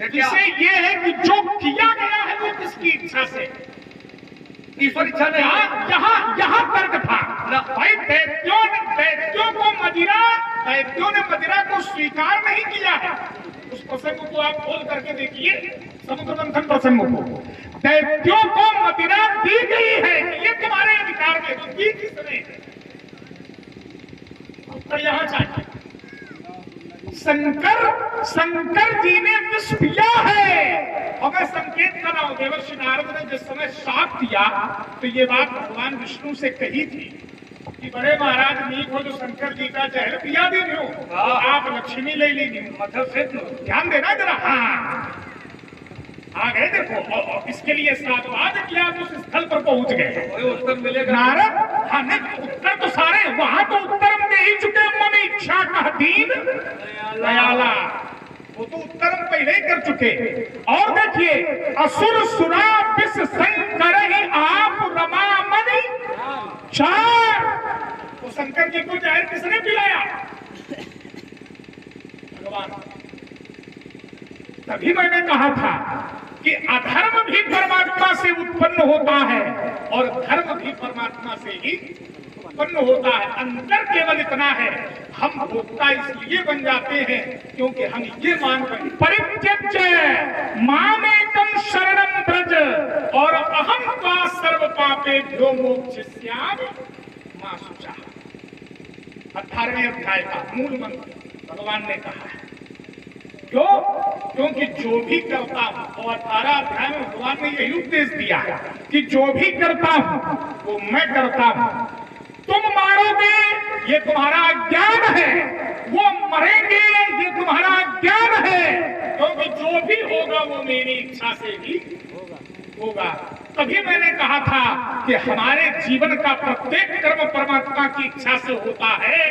जिसे ये है कि जो किया गया है वो किसकी इच्छा से, ईश्वर इच्छा नहीं। यहाँ तर्क था भाई। दैत्यों ने मदिरा को स्वीकार नहीं किया है। उस प्रसंग को आप खोल करके देखिए, समुद्र मंथन प्रसंग को। दैत्यों को मदिरा दी गई है कि ये तुम्हारे अधिकार में, तो दी किसने? उत्तर यहाँ चाहिए। शंकर जी ने विष पिया है। और मैं संकेत कर रहा हूं, देवर्षि नारद ने जिस समय शाप दिया तो ये बात भगवान विष्णु से कही थी कि बड़े महाराज नीक हो जो शंकर जी का जहर पिया भी नहीं हो, तो आप लक्ष्मी ले ली नहीं। मतलब से ध्यान देना जरा। हाँ आ गए देखो, और इसके लिए साधुवाद किया तो उस स्थल पर पहुंच गए। उत्तर मिलेगा नारद। हाँ नहीं, उत्तर तो सारे वहां तो उत्तर दे ही चुके। मन इच्छा का दीन दयाला, वो तो उत्तर हम पहले ही कर चुके। और देखिए, असुर सुरा विष शंकर ही आप रमा मणि चार। तो शंकर जी को जहर किसने पिलाया? भगवान। तभी मैंने कहा था कि अधर्म भी परमात्मा से उत्पन्न होता है और धर्म भी परमात्मा से ही उत्पन्न होता है। अंतर केवल इतना है, हम भोक्ता इसलिए बन जाते हैं क्योंकि हम ये मान रहे परित्यज्य मामेकं शरणं व्रज और अहं त्वा सर्व पापेभ्यो मोक्षयिष्यामि मा शुचः। 18वें अध्याय का मूल मंत्र भगवान ने कहा है। क्यों? क्योंकि जो भी करता हूं, और 18 अध्याय में भगवान ने यही उपदेश दिया है कि जो भी करता हूं वो मैं करता हूं। तुम मारोगे ये तुम्हारा ज्ञान है, वो मरेंगे ये तुम्हारा ज्ञान है, क्योंकि जो भी होगा वो मेरी इच्छा से ही होगा। तभी मैंने कहा था कि हमारे जीवन का प्रत्येक कर्म परमात्मा की इच्छा से होता है।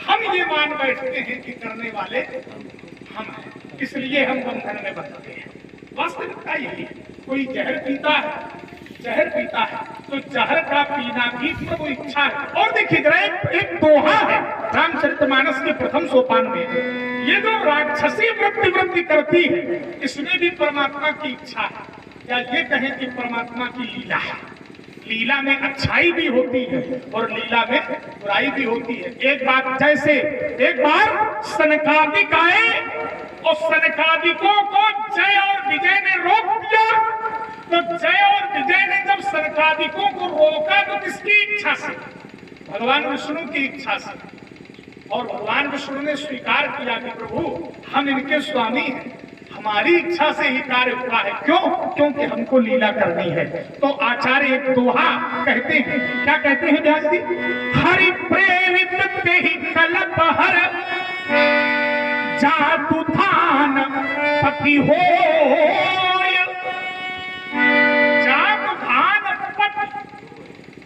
हम ये मान बैठते हैं कि करने वाले हम हैं, इसलिए हम बंधन में बंधते हैं। वास्तविकता यही है। कोई जहर पीता है तो जहर का पीना भी प्रभु इच्छा है। और देखिए जरा, एक दोहा है रामचरितमानस के प्रथम सोपान में, ये जो राक्षसी वृत्ति करती है इसमें भी परमात्मा की इच्छा है। या ये कहें कि परमात्मा की लीला है। लीला में अच्छाई भी होती है और लीला में बुराई भी होती है। एक बात, जैसे एक बार सनकादिक आए और सनकादिकों को जय और विजय ने रोक दिया। तो जय और विजय ने जब सनकादिकों को रोका तो किसकी इच्छा से? भगवान विष्णु की इच्छा से। और भगवान विष्णु ने स्वीकार किया कि प्रभु हम इनके स्वामी हैं, हमारी इच्छा से ही कार्य हुआ है। क्यों? क्योंकि हमको लीला करनी है। तो आचार्य एक दोहा कहते हैं, क्या कहते हैं व्यास जी? हरि प्रेरित ते ही कल्प हर जातु थान पति हो।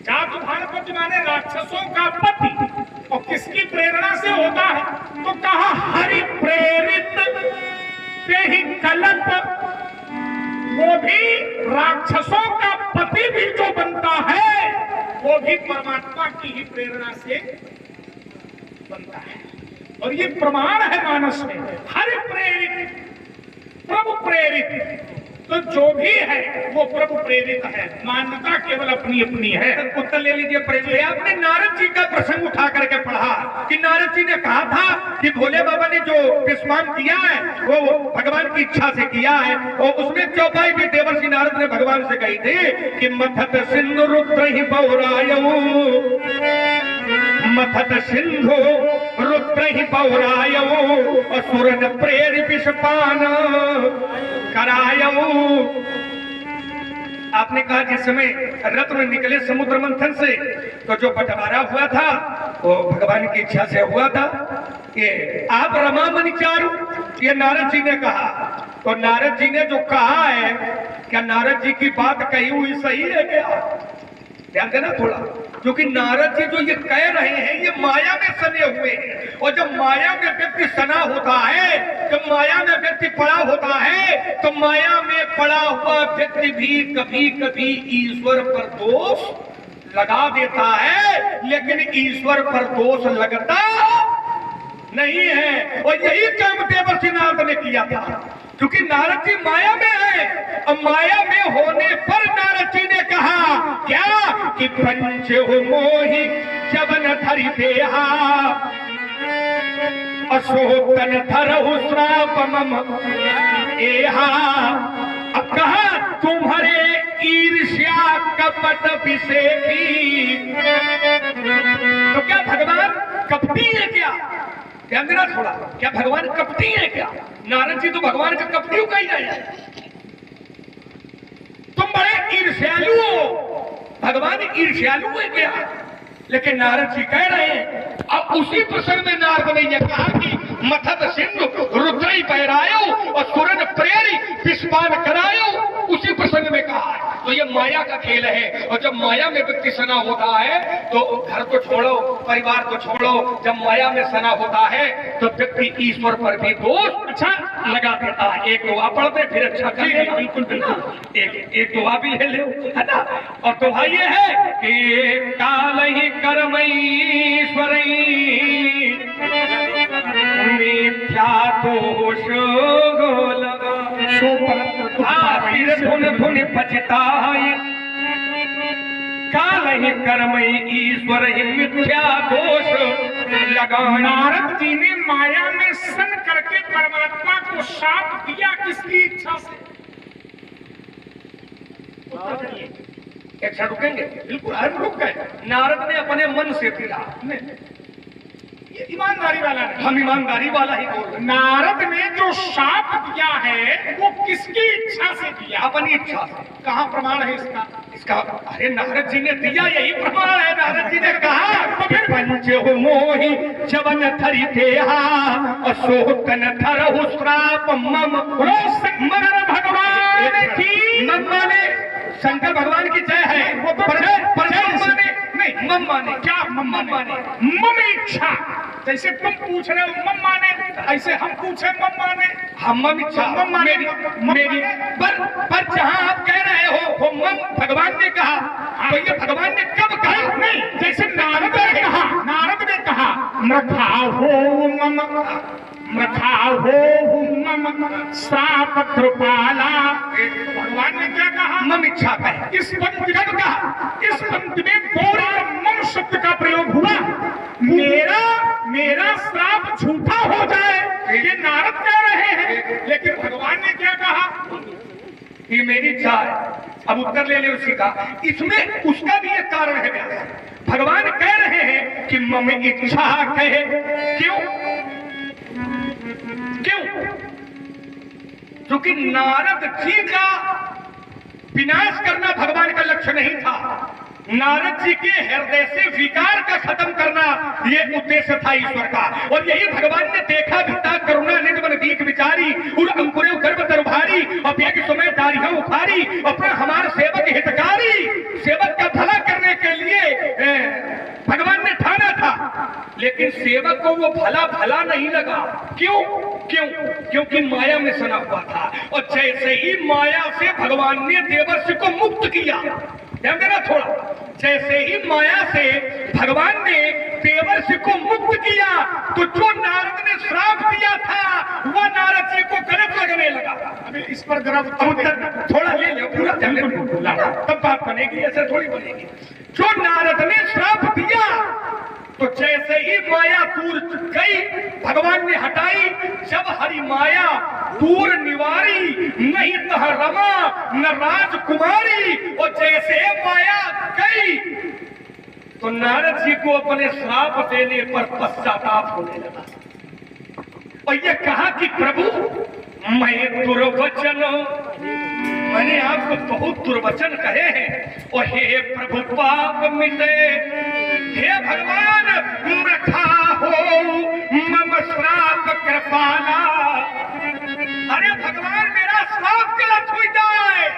जातुधान पति माने राक्षसों का पति। और किसकी प्रेरणा से होता है? तो कहा हरि प्रेरित ते ही कल्प, वो भी राक्षसों का पति भी जो बनता है वो भी परमात्मा की ही प्रेरणा से बनता है। और ये प्रमाण है मानस में। हरि प्रेरित, प्रभु प्रेरित, तो जो भी है वो प्रभु प्रेरित है। मान्यता केवल अपनी अपनी है। उत्तर ले लीजिए प्रेम से। आपने नारद जी का प्रसंग उठा करके पढ़ा कि नारद जी ने कहा था कि भोले बाबा ने जो विस्मान किया है वो भगवान की इच्छा से किया है। और उसमें चौपाई भी देवर्षि नारद ने भगवान से कही थी कि मथत सिंधु रुद्र ही पौरायऊ, मथत सिंधु रुद्र ही पौरायऊ असुरन प्रेरि विषपान करायऊ। आपने कहा जिस समय रत्न निकले समुद्र मंथन से तो जो बंटवारा हुआ था वो भगवान की इच्छा से हुआ था कि आप रमा मणि चारु, ये नारद जी ने कहा। तो नारद जी ने जो कहा है, क्या नारद जी की बात कही हुई सही है क्या? ध्यान देना थोड़ा, क्योंकि नारद जी जो ये कह रहे हैं ये माया में सने हुए हैं। और जब माया में व्यक्ति सना होता है, जब माया में व्यक्ति पड़ा होता है, तो माया में पड़ा हुआ व्यक्ति भी कभी कभी ईश्वर पर दोष लगा देता है, लेकिन ईश्वर पर दोष लगता नहीं है। और यही काम देवर्षि नारद ने किया था। क्योंकि नारद जी माया में है और माया में होने पर नारद जी ने कहा क्या कि पंच हो मोहि जबन धरि देहा अशोकन धरहु श्राप मम एहा। अब कहा तुम्हारे ईर्ष्या कपट विषेकी। तो क्या भगवान कपटी है क्या? ध्यान देना थोड़ा, क्या भगवान कपटी है क्या? नारद जी तो भगवान का कपटी कही जाए, तुम बड़े ईर्ष्यालु हो, भगवान ईर्ष्यालु है क्या? लेकिन नारद जी कह रहे हैं। अब उसी प्रसंग में नारद ने यह कहा कि मथत सिंधु रुद्रई पहरायो और सुरन प्रेरी विस्पान करायो, उसी प्रसंग में कहा है। तो ये माया का खेल है, और जब माया में व्यक्ति सना होता है तो घर को छोड़ो, परिवार को छोड़ो, जब माया में सना होता है तो व्यक्ति ईश्वर पर भी दोष अच्छा लगा देता है। एक दुआ पढ़ते फिर अच्छा कर, बिल्कुल बिल्कुल एक दुआ भी ले लो, है ना। और दुआ ये है कि काल ही कर्मईश्वरई मिथ्या दोष लगा धुन धुन बजताई काल ही कर्मई ईश्वर ही मिथ्या दोष लगा। नारद जी ने माया में सन करके परमात्मा को शाप दिया किसकी इच्छा से? एक क्षण रुकेंगे? बिल्कुल हम रुक गए। नारद ने अपने मन से दिया, ये ईमानदारी वाला नहीं, हम ईमानदारी वाला ही बोल रहे। नारद ने जो शाप दिया है वो किसकी इच्छा से दिया? अपनी इच्छा से। कहाँ प्रमाण है इसका? इसका अरे नारद जी ने दिया, यही प्रमाण है। नारद जी ने कहा तो फिर पंच हो मोहि जवन धरि देहा अशोकन धरहु श्राप मम मम भगवान की। मम माने शंकर भगवान की जय है, वो मम माने क्या? मम माने मम इच्छा। जैसे तुम पूछ रहे हो मम माने, ऐसे हम पूछे मम माने। हम मम इच्छा मम माने मेरी पर जहाँ आप कह रहे हो मम भगवान ने कहा, तो ये भगवान ने कब कहा? नहीं, जैसे नारद ने कहा, नारद ने कहा मृथा हो मम, मृथा हो मम साप कृपाला। भगवान ने क्या कहा? मम इच्छा का है। इस पंक्ति में कहा, इस पंक्ति में पूरा मम शब्द का प्रयोग हुआ। मेरा श्राप झूठा हो जाए, ये नारद कह रहे हैं, लेकिन भगवान ने क्या कहा? ये मेरी इच्छा है। अब उत्तर ले ले उसी का। इसमें उसका भी एक कारण है। भगवान कह रहे हैं कि मम इच्छा कहे, क्यों? क्यों? क्योंकि नारद जी का विनाश करना भगवान का लक्ष्य नहीं था। नारद जी के हृदय से विकार का खत्म करना ये उद्देश्य था ईश्वर का। और यही भगवान ने देखा भी था। करुणा निधि मन दीख विचारी उर अंकुरे गर्भ दरभारी और एक समय दारियां उखारी अपना हमारे सेवक हितकारी। सेवक का भला करने के लिए भगवान ने ठाना था, लेकिन सेवक को वो भला भला नहीं लगा। क्यों? क्योंकि माया में सना हुआ था। और जैसे ही माया से भगवान ने देवर्षि को मुक्त किया, ध्यान देना थोड़ा, जैसे ही माया से भगवान ने देवर्षि को मुक्त किया तो जो नारद ने श्राप दिया था वह नारद जी को गलत लगने लगा। अभी इस पर जरा उत्तर थोड़ा ले लो, पूरा तब बात बनेगी, ऐसे थोड़ी बनेगी। जो नारद ने श्राप दिया तो जैसे ही माया दूर गई, भगवान ने हटाई। जब हरि माया दूर निवारी, नहीं तह रमा न राजकुमारी। और जैसे माया गई तो नारद जी को अपने श्राप देने पर पश्चाताप होने लगा। और ये कहा कि प्रभु मैं दुर्वचन, मैंने आपको बहुत दुर्वचन कहे हैं। और हे प्रभु पाप मिटे, हे भगवान मृथा हो मम श्राप कृपाला। अरे भगवान मेरा श्राप गलत हो जाए।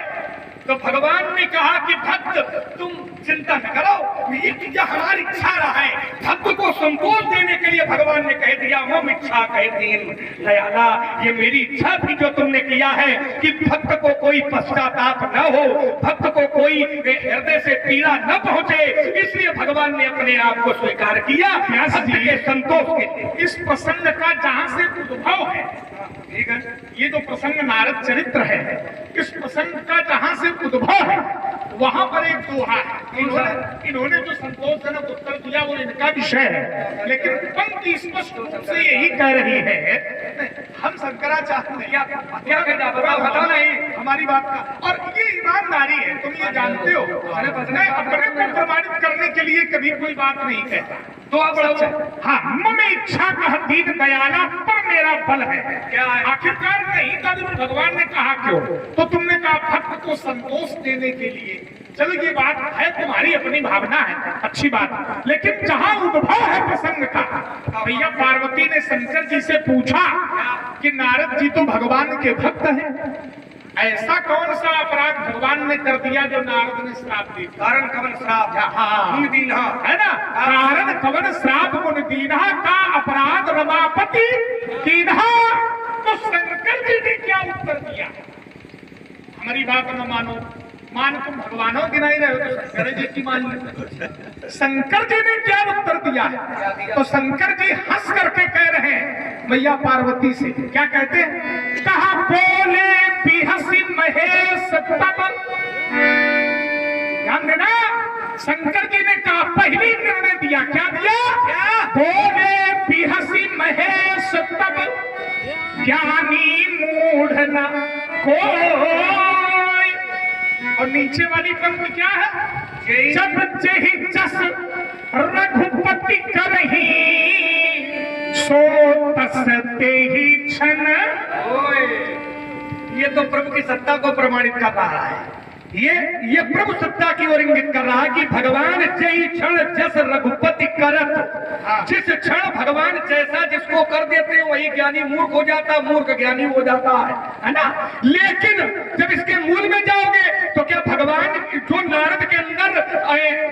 तो भगवान ने कहा कि भक्त तुम चिंता न करो, ये हमारी इच्छा रहा है। भक्त को संतोष देने के लिए भगवान ने कह दिया मम इच्छा कह दीन दयाला। ये मेरी इच्छा थी जो तुमने किया है कि भक्त को कोई पश्चाताप न हो, भक्त को कोई हृदय से पीड़ा न पहुंचे, इसलिए भगवान ने अपने आप को स्वीकार किया भक्त के संतोष के लिए। इस प्रसंग का जहां से उद्भव है ठीक है। ये जो प्रसंग नारद चरित्र है, इस प्रसंग का जहां से उद्भव है वहां पर एक दोहा है। इन्होंने जो संतोषजनक उत्तर दिया वो इनका विषय है, लेकिन पंक्ति स्पष्ट रूप से यही कह रही है, हम शंकराचार्य नहीं, क्या कहना बताओ नहीं हमारी बात का। और ये ईमानदारी है, तुम ये जानते हो, मैं अपने को प्रमाणित करने के लिए कभी कोई बात नहीं कहता। तो आप बढ़ाओ। हाँ, मम इच्छा कह दीन दयाला पर मेरा बल है। क्या है? आखिरकार नहीं था तो भगवान ने कहा क्यों? तो तुमने कहा भक्त को संतोष देने के लिए। चलो ये बात है, तुम्हारी अपनी भावना है, अच्छी बात, लेकिन जहां उद्भव है प्रसंग का, भैया पार्वती ने शंकर जी से पूछा कि नारद जी तो भगवान के भक्त हैं, ऐसा कौन सा अपराध भगवान ने कर दिया जो नारद ने श्राप दी? कारण कवन श्राप हाँ दीना है ना, कारण कवन श्राप मुन दीना का अपराध रमापति कीन्हा। तो शंकर जी ने क्या उत्तर दिया? हमारी बात न मानो, मान तुम भगवानों की नहीं रहे हो तो शंकर जी की मान लो। शंकर जी ने क्या उत्तर दिया? तो शंकर जी हंस करके कह रहे हैं मैया पार्वती से, क्या कहते हैं? कहा बोले बिहसी महेश तब। ध्यान देना, शंकर जी ने कहा, पहली निर्णय दिया, क्या दिया? बोले बिहसी महेश तब ज्ञानी मूढ़ न कोई। और नीचे वाली पंक्ति क्या है? जब जही जस रघुपति करही सो तस तेहि क्षण। ये तो प्रभु की सत्ता को प्रमाणित कर रहा है। ये प्रभु सत्ता की ओर इंगित कर रहा है कि भगवान जय क्षण जस रघुपति करत। जिस क्षण भगवान जैसा जिसको कर देते हैं वही ज्ञानी मूर्ख हो जाता, मूर्ख ज्ञानी हो जाता है ना। लेकिन जब इसके मूल में जाओगे तो क्या भगवान जो नारद के अंदर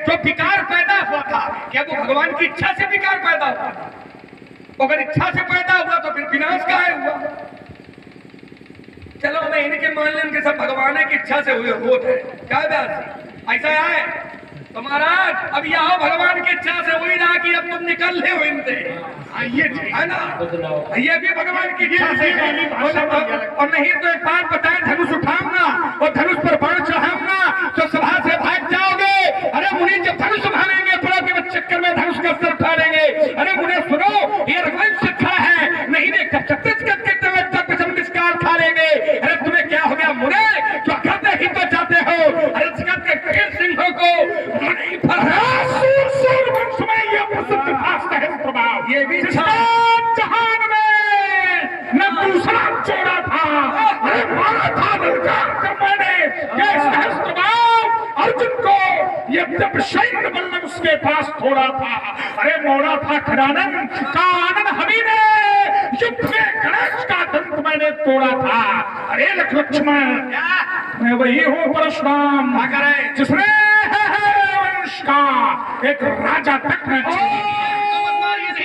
जो विकार पैदा हुआ था, क्या वो भगवान की इच्छा से विकार पैदा हुआ? अगर इच्छा से पैदा हुआ तो फिर विनाश का हुआ। चलो मैं इनके मान लें कि सब भगवान की इच्छा से हुए होते हैं, क्या बात ऐसा है? तो महाराज अब यहाँ भगवान की इच्छा से हुई ना कि अब तुम निकल ले हो इनसे, ये है ना, ये भी भगवान की इच्छा से है। और नहीं तो एक बात बताएं, धनुष उठाऊंगा और धनुष पर बाण चढ़ाऊंगा तो सभा से भाग जाओगे। अरे मुनि जब धनुष संभालेंगे थोड़ा चक्कर में धनुष का स्तर उठा लेंगे। अरे मुनि सुनो, ये रघुवंश खड़ा है, नहीं देख खा लेंगे। अरे तुम्हें क्या हो गया मुने, जो कहते ही तो जाते हो? अरे जगत के वीर सिंहों को वंश में ये प्रसिद्ध भाषा है स्वभाव, ये भी जहान में न दूसरा जोड़ा था। अरे मारा था मैंने ये सहस्त्रभाव अर्जुन को, ये जब सैन्य बल्लभ उसके पास थोड़ा था। अरे मोड़ा था खड़ानन का आनंद हमी ने, युद्ध में गणेश का दंत मैंने तोड़ा था। अरे लक्ष्मण मैं वही हूँ परशुराम, जिसने वंश का एक राजा तक न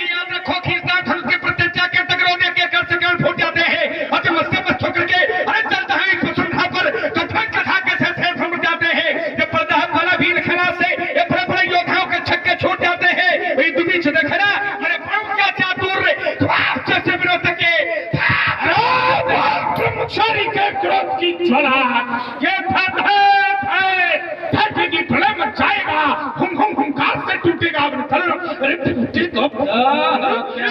याद रखो, खींचता धनुष के प्रत्यंचा के टकराने के कर सकल फूट जाते हैं और जब मस्ते मस्त होकर के अरे चलता है इस वसुंधरा पर तो ध्वज कथा के से फूट जाते हैं। जब पर्दा वाला भी खड़ा से ये बड़े बड़े योद्धाओं के छक्के छूट जाते हैं। वही दुबी से देखना अरे बहुत क्या चातुर तो आप जैसे विरोध के ब्रह्मचारी के क्रोध की ज्वाला ये फटेगी, प्रलय मच जाएगा, हुंकार से टूटेगा।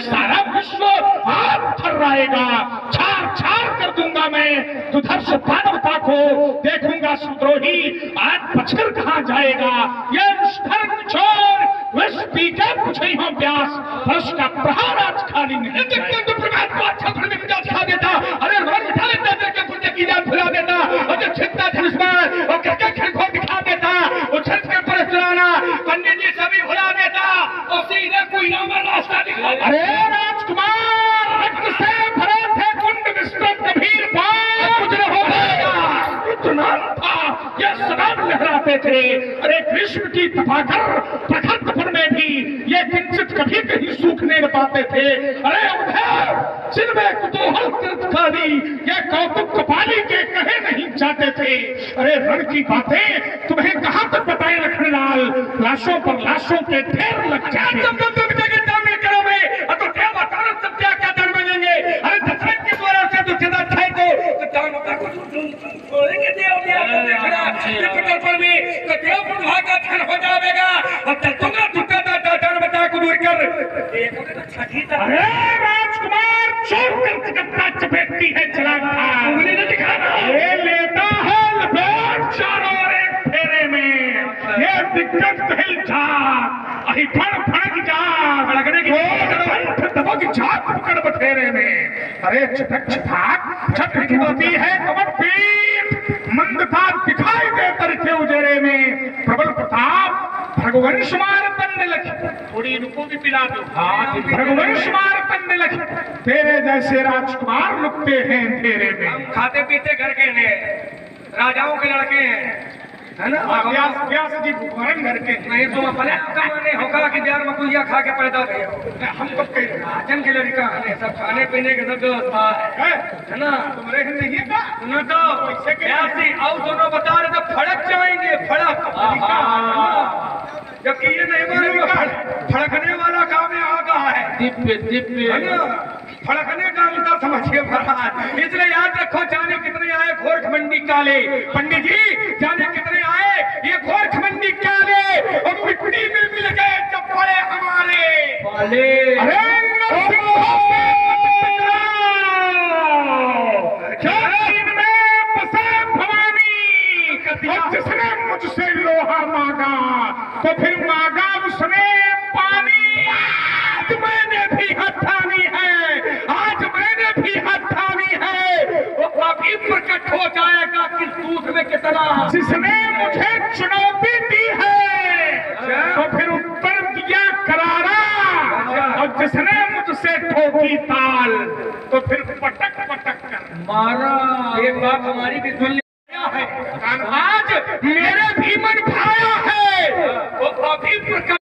सारा विश्व हाथ थर्राएगा, छार कर दूंगा मैं दुधर्ष मानवता को, देखूंगा सुद्रोही आज बचकर कहाँ जाएगा। ये चोर विष पी के पूछे हो व्यास, वर्ष का प्रहार आज खाली नहीं तो खा देता। अरे रोज उठा लेता के पुण्य की जान भुला देता और जब छिपता धनुष्मान और करके खड़खोर दिखा देता, उछल के पर चलाना पंडित जी सभी भुला देता और सीधे कोई रास्ता दिखा। अरे राजकुमार रक्त से भरे थे कुंड विस्तृत कबीर कुछ न हो पाएगा, इतना था ये सदान लहराते थे। अरे कृष्ण की तपाकर प्रखर तपन में भी ये किंचित कभी कहीं सूखने न पाते थे। अरे उधर जिनमें कुतूहल कृतकाली ये कौतुक कपाली के कहे नहीं जाते थे। अरे रण की बातें तुम्हें कहां तक बताए रखने लाल, लाशों पर लाशों के ढेर लग जाते। तो क्या क्या धर्म लेंगे? अरे दशरथ के द्वारा से तो छोड़ेंगे देव देव को देखना ये पटल पर भी तो देव बुढ़ा का धन हो जाएगा और तत्तुगा टुकड़ा डर बता को दूर कर देखो तो छठी तक अरे राजकुमार चोर कर कत्ता चपेटती है चला उंगली न दिखाना ये लेता है लपेट चारों ओर एक फेरे में ये दिक्कत हिल जा अही फड़ जा लगने की दबक झाक पकड़ बथेरे में अरे छटक छटाक छट टूटती है कमर पीठ मंदता दिखाई दे करके उजेरे में प्रबल प्रताप भगवंश मार बनने लगी थोड़ी इनको भी पिला दो भगवंश मार बनने लगी तेरे जैसे राजकुमार लुकते हैं तेरे में खाते पीते घर के ने राजाओं के लड़के हैं है ना व्यास व्यास जी भगवान घर के नहीं तुम अपने कमाने होगा कि बिहार में कुइया खा के पैदा हुए हम तो कह रहे राजन के लड़का है सब खाने पीने की सब व्यवस्था है ना तुम्हारे हिंद नहीं का सुनो तो ऐसी और दोनों बता रहे तो फड़क जाएंगे फड़क जबकि ये नहीं मारेगा फड़कने वाला काम यहाँ का है है ना फड़कने का अंतर समझिए महाराज इसलिए याद रखो जाने कितने आए घोर मंडी काले पंडित जी जाने कितने आए ये घोर खमंडी काले और मिट्टी में मिल गए जब पड़े हमारे अरे नरसिंह जमीन में बसे भवानी और जिसने मुझसे लोहा मांगा तो फिर मांगा उसने पानी आज मैंने भी हथानी है आज मैंने भी हथानी है वो अभी प्रकट हो जाएगा कि दूध में कितना जिसने मुझे चुनौती दी है तो फिर उत्तर दिया करारा और जिसने मुझसे ठोकी ताल तो फिर पटक पटक कर मारा एक बात हमारी भी सुन लिया है आज मेरे भी मन भाया है वो अभी प्रकट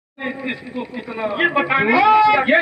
इसको कितना ये बताने